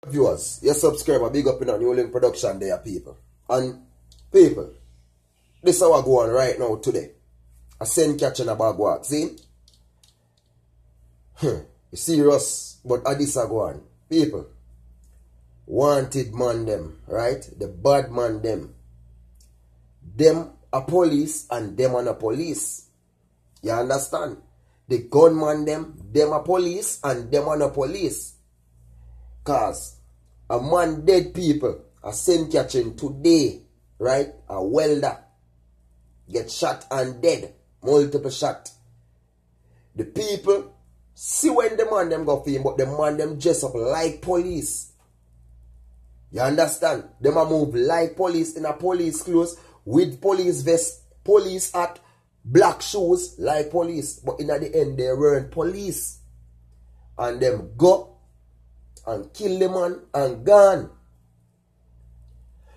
Viewers, your subscriber, big up in a new link production there, people. And people, this is how I go on right now today. I send catching a bag walk, see? You serious, but this I go on. People, wanted man them, right? The bad man them. Them a police and them are a police. You understand? The gunman them a police and them are a police. Cause a man dead people are sent catching today, right? A welder get shot and dead, multiple shot. The people see when the man them go for him, but the man them dress up like police. You understand? Them a move like police in a police clothes with police vest, police hat, black shoes like police. But in the end they weren't police. And them go and kill the man and gone.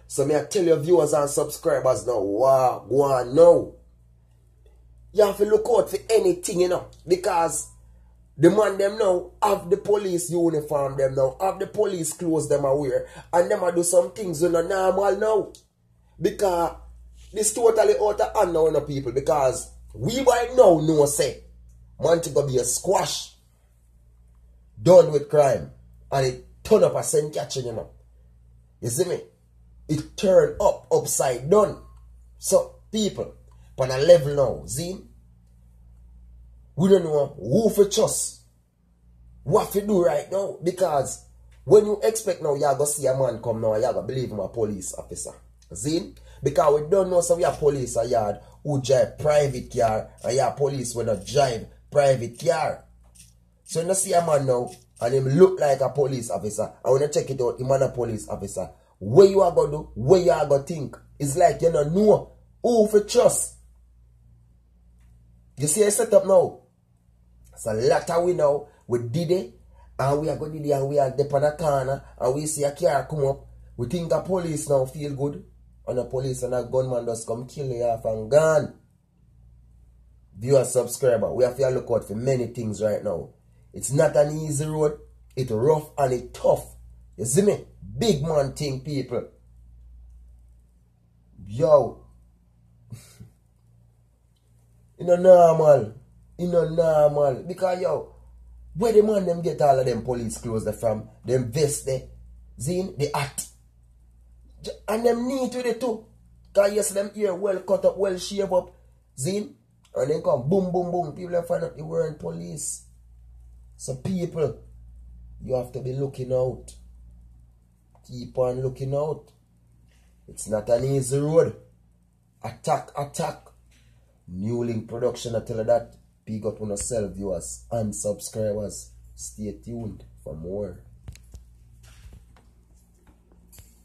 So me I tell your viewers and subscribers now, wow, go on now. You have to look out for anything, you know, because the man them now have the police uniform them now, have the police clothes them a wear, and them a do some things that are normal now. Because this totally out of hand now, you know, people, because we right now know say man to go be a squash done with crime. And it turn up a send catching, you know. You see me? It turn up upside down. So, people, on a level now, see? We don't know who for trust. What to do right now. Because when you expect now, you're going to see a man come now, you're going to believe him a police officer. See? Because we don't know so we are police a yard who drive private car, and you are police when not drive private car. So you see a man now, and him look like a police officer. I want to check it out, him and a police officer. What you are going to do, what you are going to think. It's like you don't know who for trust. You see a setup now? So a lot of we now, we did it, and we are going to do it, and we are up on a corner, and we see a car come up. We think a police now feel good, and a police and a gunman just come kill you off and gone. Viewer, subscriber, we have to look out for many things right now. It's not an easy road. It's rough and it's tough. You see me? Big man thing, people. Yo. It's not normal. It's not normal. Because, yo, where the man them get all of them police clothes from? Them vest there. Zine, the hat. And them neat with it too. Because you see them ear well cut up, well shaved up. Zine. And then come boom, boom, boom. People find out they weren't police. So people, you have to be looking out. Keep on looking out. It's not an easy road. Attack, attack. New link production, I tell you that. Big up on yourself, viewers and subscribers. Stay tuned for more.